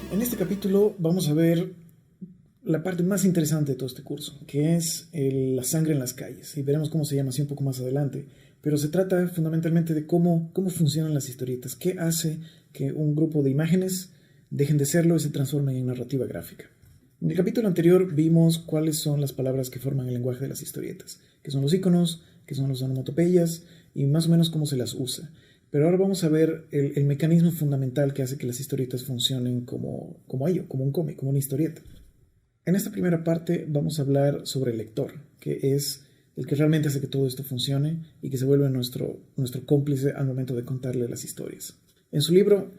En este capítulo vamos a ver la parte más interesante de todo este curso, que es la sangre en las calles, y veremos cómo se llama así un poco más adelante. Pero se trata fundamentalmente de cómo funcionan las historietas, qué hace que un grupo de imágenes dejen de serlo y se transformen en narrativa gráfica. En el capítulo anterior vimos cuáles son las palabras que forman el lenguaje de las historietas, que son los iconos, que son las onomatopeyas y más o menos cómo se las usa. Pero ahora vamos a ver el mecanismo fundamental que hace que las historietas funcionen como ello, como un cómic, como una historieta. En esta primera parte vamos a hablar sobre el lector, que es el que realmente hace que todo esto funcione y que se vuelve nuestro cómplice al momento de contarle las historias. En su libro,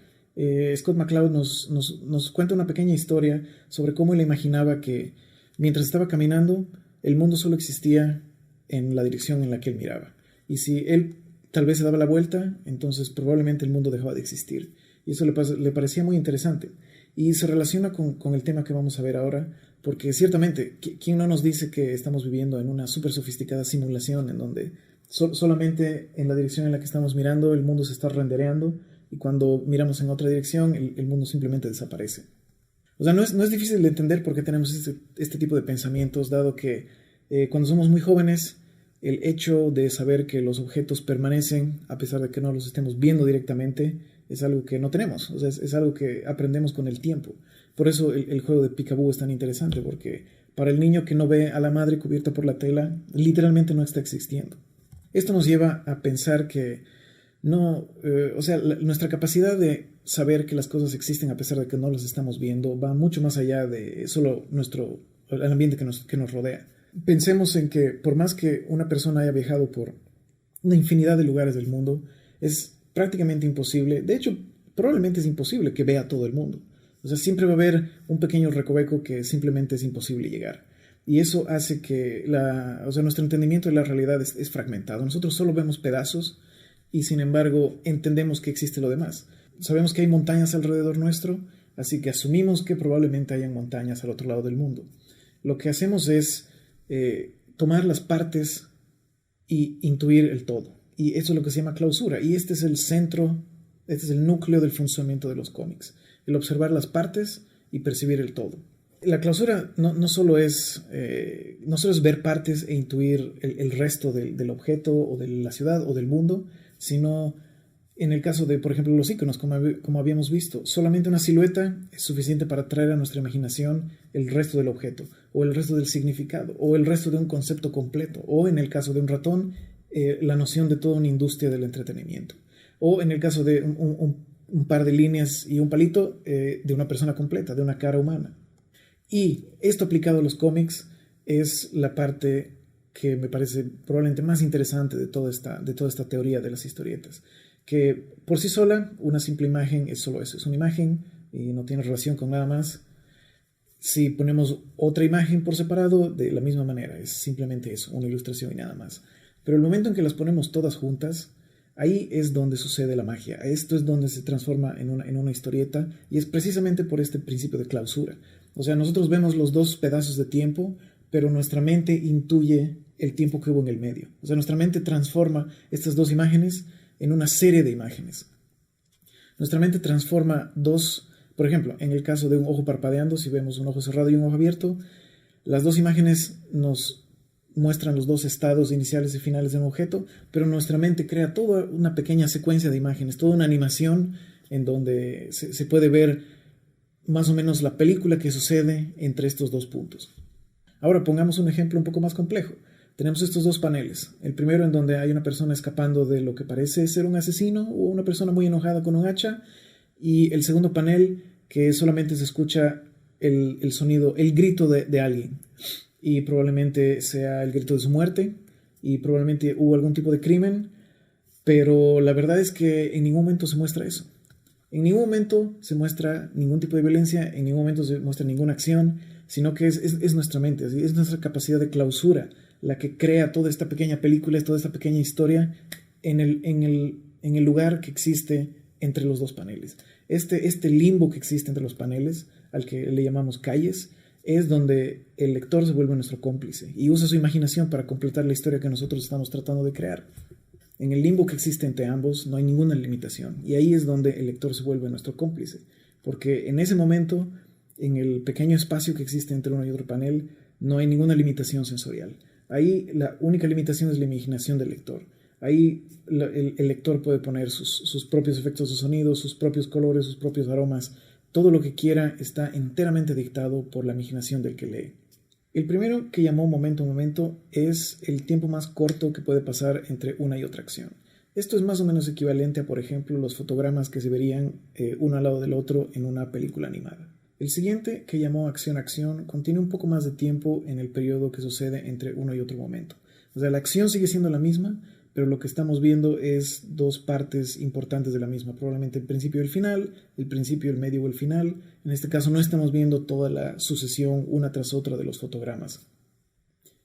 Scott McCloud nos cuenta una pequeña historia sobre cómo él imaginaba que mientras estaba caminando, el mundo solo existía en la dirección en la que él miraba. Y si él tal vez se daba la vuelta, entonces probablemente el mundo dejaba de existir. Y eso le parecía muy interesante. Y se relaciona con el tema que vamos a ver ahora, porque ciertamente, ¿quién no nos dice que estamos viviendo en una súper sofisticada simulación en donde solamente en la dirección en la que estamos mirando el mundo se está rendereando y cuando miramos en otra dirección el mundo simplemente desaparece? O sea, no es difícil de entender por qué tenemos este tipo de pensamientos, dado que cuando somos muy jóvenes, el hecho de saber que los objetos permanecen a pesar de que no los estemos viendo directamente es algo que no tenemos, o sea, es algo que aprendemos con el tiempo. Por eso el juego de Peekaboo es tan interesante, porque para el niño que no ve a la madre cubierta por la tela, literalmente no está existiendo. Esto nos lleva a pensar que nuestra capacidad de saber que las cosas existen a pesar de que no las estamos viendo va mucho más allá de solo el ambiente que nos rodea. Pensemos en que por más que una persona haya viajado por una infinidad de lugares del mundo, es prácticamente imposible, de hecho, probablemente es imposible que vea todo el mundo. O sea, siempre va a haber un pequeño recoveco que simplemente es imposible llegar. Y eso hace que nuestro entendimiento de la realidad es fragmentado. Nosotros solo vemos pedazos y sin embargo entendemos que existe lo demás. Sabemos que hay montañas alrededor nuestro, así que asumimos que probablemente hayan montañas al otro lado del mundo. Lo que hacemos es tomar las partes y intuir el todo. Y eso es lo que se llama clausura. Y este es el centro, este es el núcleo del funcionamiento de los cómics. El observar las partes y percibir el todo. La clausura no solo es ver partes e intuir el resto del objeto o de la ciudad o del mundo, sino en el caso de, por ejemplo, los iconos, como habíamos visto, solamente una silueta es suficiente para traer a nuestra imaginación el resto del objeto, o el resto del significado, o el resto de un concepto completo, o en el caso de un ratón, la noción de toda una industria del entretenimiento, o en el caso de un par de líneas y un palito, de una persona completa, de una cara humana. Y esto aplicado a los cómics es la parte que me parece probablemente más interesante de toda esta teoría de las historietas, que por sí sola una simple imagen es solo eso, es una imagen y no tiene relación con nada más. Si ponemos otra imagen por separado, de la misma manera, es simplemente eso, una ilustración y nada más. Pero el momento en que las ponemos todas juntas, ahí es donde sucede la magia. Esto es donde se transforma en una historieta, y es precisamente por este principio de clausura. O sea, nosotros vemos los dos pedazos de tiempo, pero nuestra mente intuye el tiempo que hubo en el medio. O sea, nuestra mente transforma estas dos imágenes en una serie de imágenes. Nuestra mente transforma por ejemplo, en el caso de un ojo parpadeando, si vemos un ojo cerrado y un ojo abierto, las dos imágenes nos muestran los dos estados iniciales y finales de un objeto, pero nuestra mente crea toda una pequeña secuencia de imágenes, toda una animación en donde se puede ver más o menos la película que sucede entre estos dos puntos. Ahora pongamos un ejemplo un poco más complejo. Tenemos estos dos paneles. El primero en donde hay una persona escapando de lo que parece ser un asesino o una persona muy enojada con un hacha, y el segundo panel que solamente se escucha el sonido, el grito de alguien, y probablemente sea el grito de su muerte y probablemente hubo algún tipo de crimen, pero la verdad es que en ningún momento se muestra eso. En ningún momento se muestra ningún tipo de violencia, en ningún momento se muestra ninguna acción, sino que es nuestra mente, es nuestra capacidad de clausura la que crea toda esta pequeña película, toda esta pequeña historia en el lugar que existe entre los dos paneles. Este limbo que existe entre los paneles, al que le llamamos calles, es donde el lector se vuelve nuestro cómplice y usa su imaginación para completar la historia que nosotros estamos tratando de crear. En el limbo que existe entre ambos no hay ninguna limitación, y ahí es donde el lector se vuelve nuestro cómplice. porque en ese momento, en el pequeño espacio que existe entre uno y otro panel, no hay ninguna limitación sensorial. Ahí la única limitación es la imaginación del lector. Ahí el lector puede poner sus propios efectos de sonido, sus propios colores, sus propios aromas. Todo lo que quiera está enteramente dictado por la imaginación del que lee. El primero, que llamó momento a momento, es el tiempo más corto que puede pasar entre una y otra acción. Esto es más o menos equivalente a, por ejemplo, los fotogramas que se verían uno al lado del otro en una película animada. El siguiente, que llamó acción a acción, contiene un poco más de tiempo en el periodo que sucede entre uno y otro momento. O sea, la acción sigue siendo la misma, pero lo que estamos viendo es dos partes importantes de la misma, probablemente el principio y el final, el principio, el medio o el final. En este caso no estamos viendo toda la sucesión una tras otra de los fotogramas.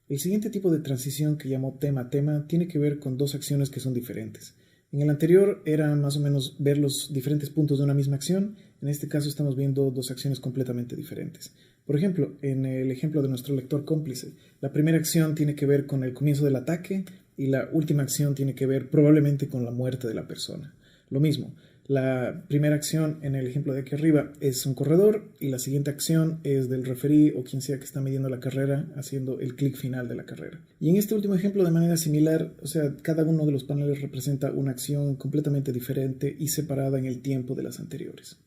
El siguiente tipo de transición, que llamó tema a tema, tiene que ver con dos acciones que son diferentes. En el anterior era más o menos ver los diferentes puntos de una misma acción. En este caso estamos viendo dos acciones completamente diferentes. Por ejemplo, en el ejemplo de nuestro lector cómplice, la primera acción tiene que ver con el comienzo del ataque y la última acción tiene que ver probablemente con la muerte de la persona. Lo mismo, la primera acción en el ejemplo de aquí arriba es un corredor y la siguiente acción es del referí o quien sea que está midiendo la carrera haciendo el clic final de la carrera. Y en este último ejemplo de manera similar, o sea, cada uno de los paneles representa una acción completamente diferente y separada en el tiempo de las anteriores.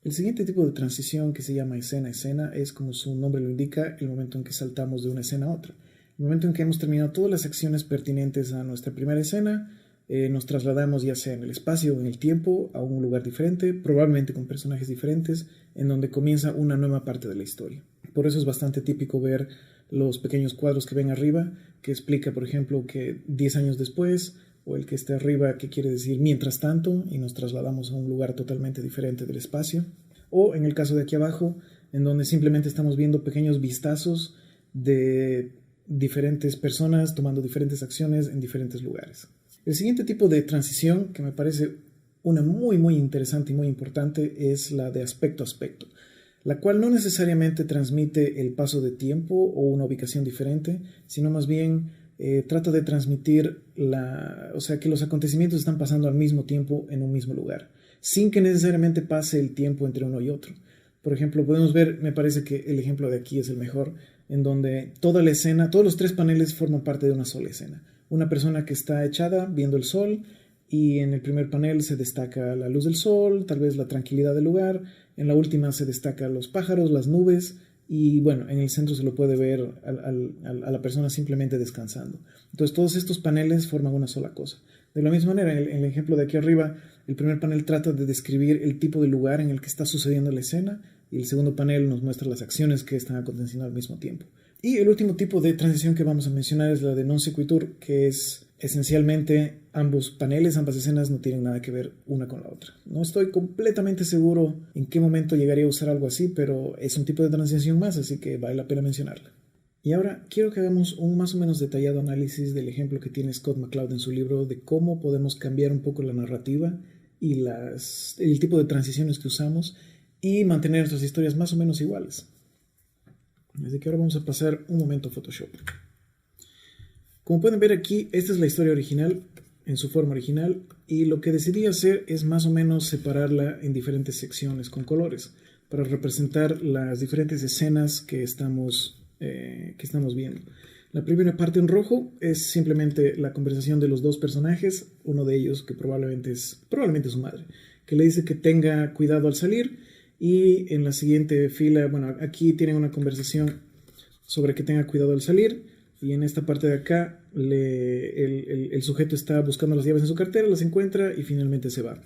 El siguiente tipo de transición, que se llama escena a escena, es, como su nombre lo indica, el momento en que saltamos de una escena a otra. El momento en que hemos terminado todas las acciones pertinentes a nuestra primera escena, nos trasladamos ya sea en el espacio o en el tiempo a un lugar diferente, probablemente con personajes diferentes, en donde comienza una nueva parte de la historia. Por eso es bastante típico ver los pequeños cuadros que ven arriba, que explica, por ejemplo, que 10 años después, o el que está arriba, que quiere decir mientras tanto, y nos trasladamos a un lugar totalmente diferente del espacio. O en el caso de aquí abajo, en donde simplemente estamos viendo pequeños vistazos de diferentes personas tomando diferentes acciones en diferentes lugares. El siguiente tipo de transición, que me parece una muy interesante y muy importante, es la de aspecto a aspecto, la cual no necesariamente transmite el paso de tiempo o una ubicación diferente, sino más bien trata de transmitir o sea, que los acontecimientos están pasando al mismo tiempo en un mismo lugar, sin que necesariamente pase el tiempo entre uno y otro. Por ejemplo, podemos ver, me parece que el ejemplo de aquí es el mejor, en donde toda la escena, todos los tres paneles forman parte de una sola escena. Una persona que está echada viendo el sol, y en el primer panel se destaca la luz del sol, tal vez la tranquilidad del lugar. En la última se destacan los pájaros, las nubes, y bueno, en el centro se lo puede ver a la persona simplemente descansando. Entonces todos estos paneles forman una sola cosa. De la misma manera, en el ejemplo de aquí arriba, el primer panel trata de describir el tipo de lugar en el que está sucediendo la escena, y el segundo panel nos muestra las acciones que están aconteciendo al mismo tiempo. Y el último tipo de transición que vamos a mencionar es la de non sequitur, que es esencialmente ambos paneles, ambas escenas no tienen nada que ver una con la otra. No estoy completamente seguro en qué momento llegaría a usar algo así, pero es un tipo de transición más, así que vale la pena mencionarla. Y ahora quiero que hagamos un más o menos detallado análisis del ejemplo que tiene Scott McCloud en su libro de cómo podemos cambiar un poco la narrativa y el tipo de transiciones que usamos y mantener nuestras historias más o menos iguales. Así que ahora vamos a pasar un momento a Photoshop. Como pueden ver aquí, esta es la historia original en su forma original, y lo que decidí hacer es más o menos separarla en diferentes secciones con colores para representar las diferentes escenas que estamos viendo. La primera parte en rojo es simplemente la conversación de los dos personajes, uno de ellos que probablemente es su madre, que le dice que tenga cuidado al salir, y en la siguiente fila, bueno, aquí tienen una conversación sobre que tenga cuidado al salir. Y en esta parte de acá, el sujeto está buscando las llaves en su cartera, las encuentra y finalmente se va.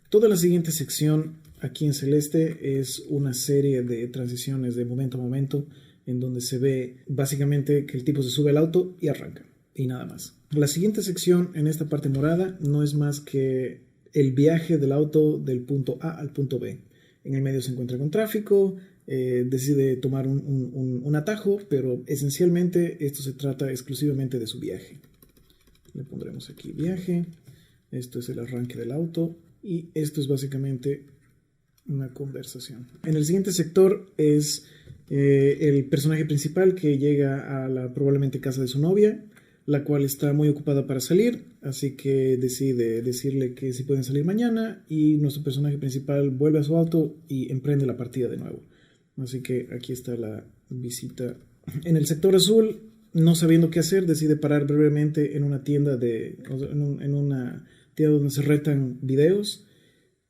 Toda la siguiente sección, aquí en celeste, es una serie de transiciones de momento a momento, en donde se ve básicamente que el tipo se sube al auto y arranca, y nada más. La siguiente sección, en esta parte morada, no es más que el viaje del auto del punto A al punto B. En el medio se encuentra con tráfico, decide tomar un atajo, pero esencialmente esto se trata exclusivamente de su viaje. Le pondremos aquí viaje, esto es el arranque del auto, y esto es básicamente una conversación. En el siguiente sector es el personaje principal que llega a la probablemente casa de su novia. la cual está muy ocupada para salir, así que decide decirle que si pueden salir mañana, y nuestro personaje principal vuelve a su auto y emprende la partida de nuevo. Así que aquí está la visita. En el sector azul, no sabiendo qué hacer, decide parar brevemente en una tienda en una tienda donde se retan videos,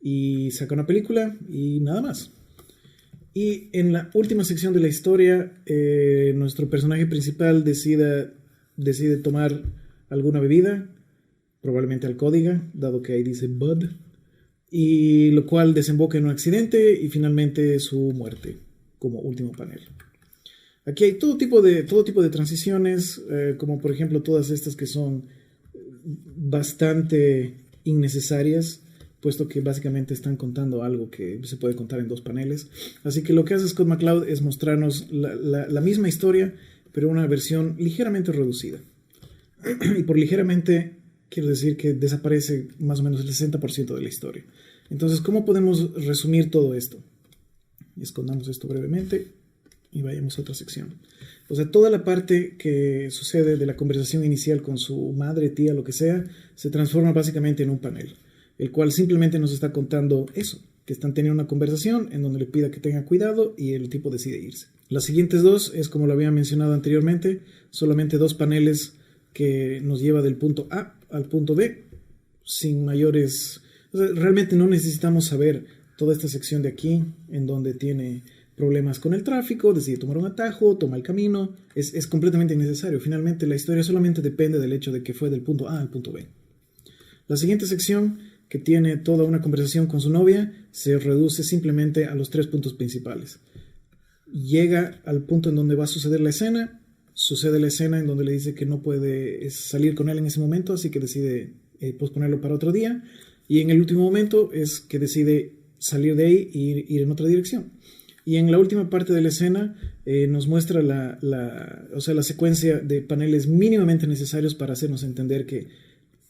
y saca una película y nada más. Y en la última sección de la historia, nuestro personaje principal decide tomar alguna bebida, probablemente alcohólica, dado que ahí dice Bud, y lo cual desemboca en un accidente y finalmente su muerte como último panel. Aquí hay todo tipo de transiciones, como por ejemplo todas estas que son bastante innecesarias, puesto que básicamente están contando algo que se puede contar en 2 paneles. Así que lo que hace Scott McCloud es mostrarnos la misma historia, pero una versión ligeramente reducida. Y por ligeramente quiero decir que desaparece más o menos el 60% de la historia. Entonces, ¿cómo podemos resumir todo esto? Escondamos esto brevemente y vayamos a otra sección. O sea, toda la parte que sucede de la conversación inicial con su madre, tía, lo que sea, se transforma básicamente en un panel, el cual simplemente nos está contando eso, que están teniendo una conversación en donde le pida que tenga cuidado y el tipo decide irse. Las siguientes 2 es, como lo había mencionado anteriormente, solamente 2 paneles que nos lleva del punto A al punto B, sin mayores... O sea, realmente no necesitamos saber toda esta sección de aquí, en donde tiene problemas con el tráfico, decide tomar un atajo, toma el camino, es completamente innecesario. Finalmente la historia solamente depende del hecho de que fue del punto A al punto B. La siguiente sección, que tiene toda una conversación con su novia, se reduce simplemente a los 3 puntos principales. Llega al punto en donde va a suceder la escena, sucede la escena en donde le dice que no puede salir con él en ese momento, así que decide posponerlo para otro día, y en el último momento es que decide salir de ahí e ir en otra dirección. Y en la última parte de la escena nos muestra la secuencia de paneles mínimamente necesarios para hacernos entender que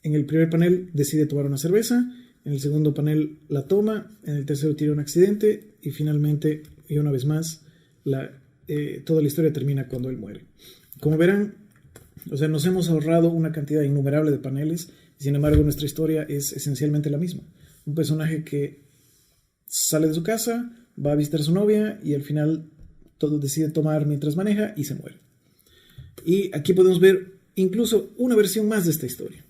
en el primer panel decide tomar una cerveza, en el segundo panel la toma, en el tercero tiene un accidente, y finalmente, y una vez más, toda la historia termina cuando él muere. Como verán, o sea, nos hemos ahorrado una cantidad innumerable de paneles, y sin embargo nuestra historia es esencialmente la misma. Un personaje que sale de su casa, va a visitar a su novia, y al final todo decide tomar mientras maneja y se muere. Y aquí podemos ver incluso una versión más de esta historia,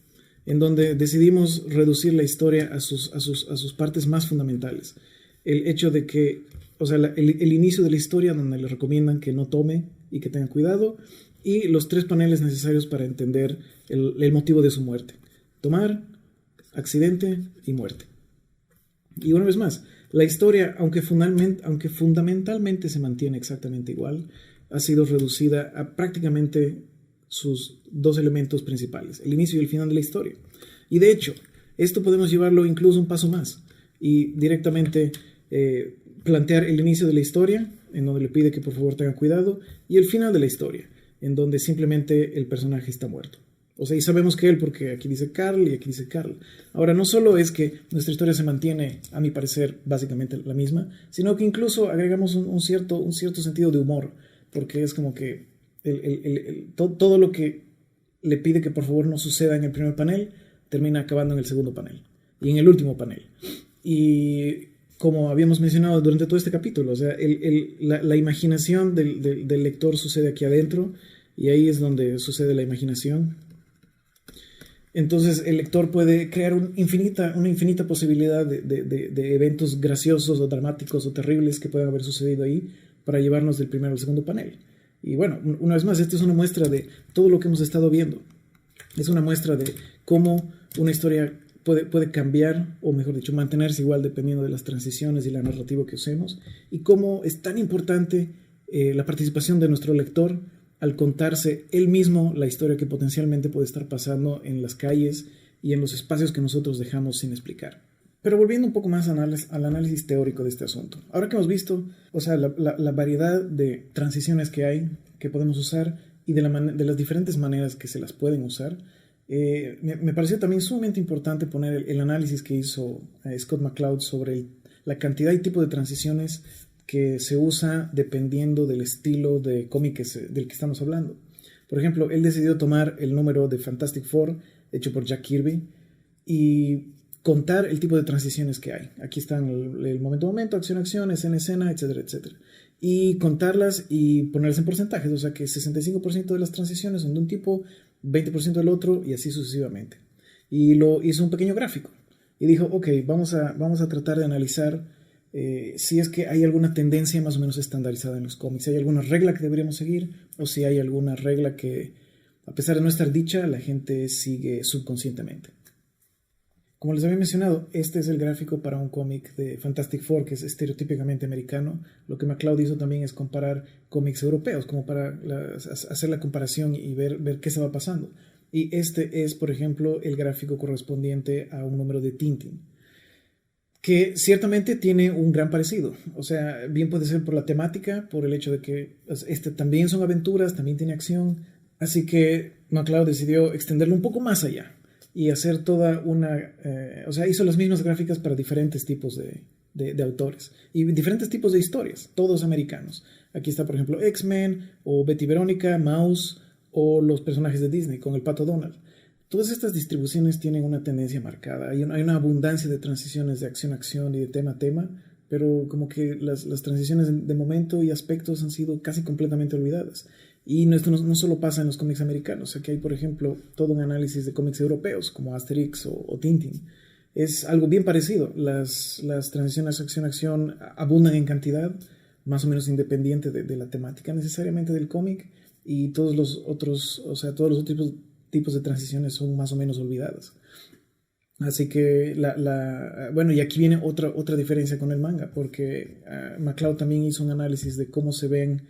en donde decidimos reducir la historia a sus partes más fundamentales. El hecho de que, o sea, el inicio de la historia, donde le recomiendan que no tome y que tenga cuidado, y los 3 paneles necesarios para entender el motivo de su muerte: tomar, accidente y muerte. Y una vez más, la historia, aunque fundamentalmente se mantiene exactamente igual, ha sido reducida a prácticamente sus 2 elementos principales: el inicio y el final de la historia. Y de hecho, esto podemos llevarlo incluso un paso más y directamente plantear el inicio de la historia, en donde le pide que por favor tenga cuidado, y el final de la historia, en donde simplemente el personaje está muerto. O sea, y sabemos que él, porque aquí dice Carl y aquí dice Carl. Ahora, no solo es que nuestra historia se mantiene, a mi parecer, básicamente la misma, sino que incluso agregamos un cierto sentido de humor, porque es como que todo lo que le pide que por favor no suceda en el primer panel termina acabando en el segundo panel y en el último panel. Y como habíamos mencionado durante todo este capítulo, o sea, la imaginación del lector sucede aquí adentro, y ahí es donde sucede la imaginación. Entonces el lector puede crear una infinita posibilidad de eventos graciosos o dramáticos o terribles que puedan haber sucedido ahí, para llevarnos del primero al segundo panel. Y bueno, una vez más, esta es una muestra de todo lo que hemos estado viendo. Es una muestra de cómo una historia puede cambiar, o mejor dicho, mantenerse igual dependiendo de las transiciones y la narrativa que usemos, y cómo es tan importante la participación de nuestro lector al contarse él mismo la historia que potencialmente puede estar pasando en las calles y en los espacios que nosotros dejamos sin explicar. Pero volviendo un poco más al análisis teórico de este asunto. Ahora que hemos visto, o sea, la variedad de transiciones que hay, que podemos usar, y de las diferentes maneras que se las pueden usar, me pareció también sumamente importante poner el análisis que hizo Scott McCloud sobre la cantidad y tipo de transiciones que se usa dependiendo del estilo de cómic del que estamos hablando. Por ejemplo, él decidió tomar el número de Fantastic Four, hecho por Jack Kirby, y contar el tipo de transiciones que hay. Aquí están el momento a momento, acción a acción, escena a escena, etcétera, etcétera. Y contarlas y ponerlas en porcentajes, o sea que 65% de las transiciones son de un tipo, 20% del otro, y así sucesivamente. Y lo hizo un pequeño gráfico. Y dijo, ok, vamos a tratar de analizar si es que hay alguna tendencia más o menos estandarizada en los cómics, si hay alguna regla que deberíamos seguir, o si hay alguna regla que, a pesar de no estar dicha, la gente sigue subconscientemente. Como les había mencionado, este es el gráfico para un cómic de Fantastic Four, que es estereotípicamente americano. Lo que McCloud hizo también es comparar cómics europeos, como para hacer la comparación y ver qué estaba pasando. Y este es, por ejemplo, el gráfico correspondiente a un número de Tintin, que ciertamente tiene un gran parecido. O sea, bien puede ser por la temática, por el hecho de que este también son aventuras, también tiene acción. Así que McCloud decidió extenderlo un poco más allá y hacer toda una... o sea, hizo las mismas gráficas para diferentes tipos de autores y diferentes tipos de historias, todos americanos. Aquí está, por ejemplo, X-Men, o Betty Verónica, Mouse, o los personajes de Disney, con el Pato Donald. Todas estas distribuciones tienen una tendencia marcada. Hay una abundancia de transiciones de acción a acción y de tema a tema, pero como que las transiciones de momento y aspectos han sido casi completamente olvidadas. Y esto no solo pasa en los cómics americanos. Aquí hay, por ejemplo, todo un análisis de cómics europeos, como Asterix o Tintin. Es algo bien parecido. Las transiciones acción a acción abundan en cantidad, más o menos independiente de la temática necesariamente del cómic, y todos los otros tipos de transiciones son más o menos olvidadas. Así que, bueno, y aquí viene otra diferencia con el manga, porque McCloud también hizo un análisis de cómo se ven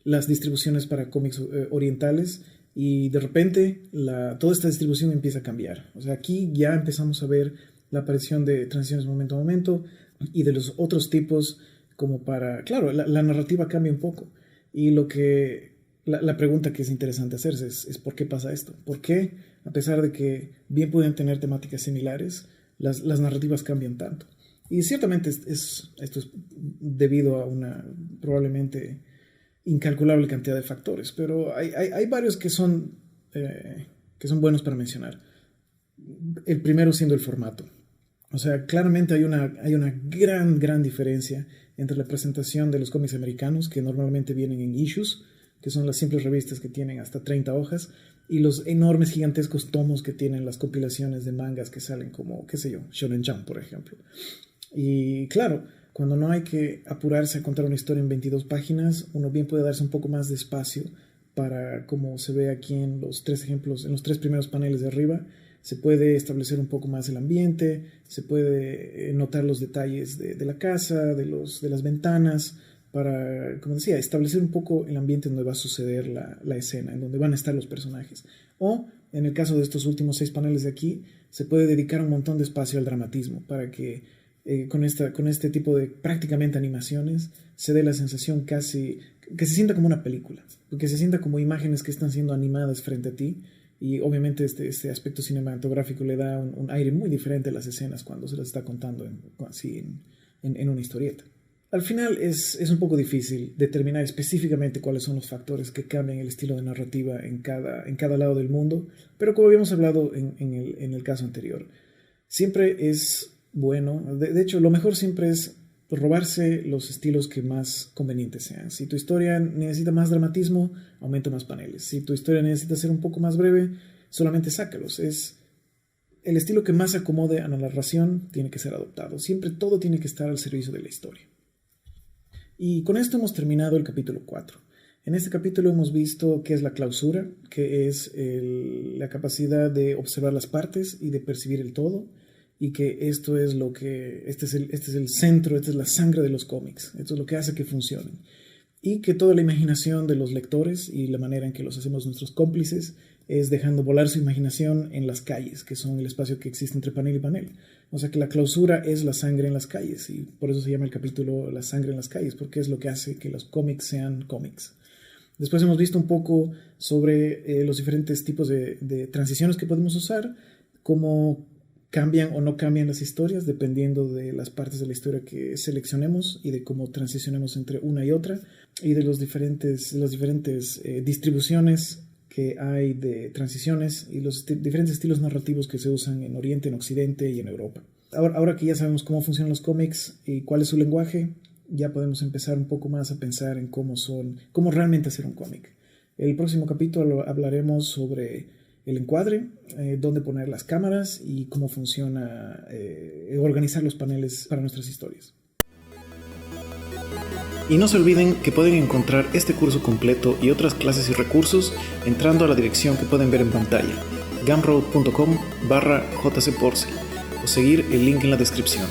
las distribuciones para cómics orientales, y de repente toda esta distribución empieza a cambiar. O sea, aquí ya empezamos a ver la aparición de transiciones momento a momento y de los otros tipos, como para, claro, la narrativa cambia un poco. Y la pregunta que es interesante hacerse es ¿por qué pasa esto? ¿Por qué, a pesar de que bien pueden tener temáticas similares, las narrativas cambian tanto? Y ciertamente esto es debido a una probablemente incalculable cantidad de factores, pero hay varios que son buenos para mencionar. El primero siendo el formato. O sea, claramente hay una gran diferencia entre la presentación de los cómics americanos, que normalmente vienen en issues, que son las simples revistas que tienen hasta 30 hojas, y los enormes, gigantescos tomos que tienen las compilaciones de mangas que salen como, qué sé yo, Shonen Jump, por ejemplo. Y claro, cuando no hay que apurarse a contar una historia en 22 páginas, uno bien puede darse un poco más de espacio para, como se ve aquí en los tres ejemplos, en los tres primeros paneles de arriba, se puede establecer un poco más el ambiente, se puede notar los detalles de la casa, de las ventanas, para, como decía, establecer un poco el ambiente donde va a suceder la escena, en donde van a estar los personajes. O, en el caso de estos últimos 6 paneles de aquí, se puede dedicar un montón de espacio al dramatismo, para que con este tipo de prácticamente animaciones se dé la sensación casi, que se sienta como una película, que se sienta como imágenes que están siendo animadas frente a ti. Y obviamente este aspecto cinematográfico le da un aire muy diferente a las escenas cuando se las está contando en una historieta. Al final es un poco difícil determinar específicamente cuáles son los factores que cambian el estilo de narrativa en cada lado del mundo, pero como habíamos hablado en el caso anterior, siempre es bueno, de hecho lo mejor siempre es robarse los estilos que más convenientes sean. Si tu historia necesita más dramatismo, aumenta más paneles. Si tu historia necesita ser un poco más breve, solamente sácalos. Es el estilo que más se acomode a la narración, tiene que ser adoptado. Siempre todo tiene que estar al servicio de la historia. Y con esto hemos terminado el capítulo 4. En este capítulo hemos visto qué es la clausura, que es la capacidad de observar las partes y de percibir el todo, y que este es el centro, esta es la sangre de los cómics, esto es lo que hace que funcionen. Y que toda la imaginación de los lectores y la manera en que los hacemos nuestros cómplices es dejando volar su imaginación en las calles, que son el espacio que existe entre panel y panel. O sea que la clausura es la sangre en las calles, y por eso se llama el capítulo La sangre en las calles, porque es lo que hace que los cómics sean cómics. Después hemos visto un poco sobre los diferentes tipos de transiciones que podemos usar, cómo cambian o no cambian las historias dependiendo de las partes de la historia que seleccionemos y de cómo transicionemos entre una y otra, y de las diferentes distribuciones que hay de transiciones y los diferentes estilos narrativos que se usan en Oriente, en Occidente y en Europa. Ahora que ya sabemos cómo funcionan los cómics y cuál es su lenguaje, ya podemos empezar un poco más a pensar en cómo realmente hacer un cómic. El próximo capítulo hablaremos sobre el encuadre, dónde poner las cámaras y cómo funciona organizar los paneles para nuestras historias. Y no se olviden que pueden encontrar este curso completo y otras clases y recursos entrando a la dirección que pueden ver en pantalla, gumroad.com/jcporcel, o seguir el link en la descripción.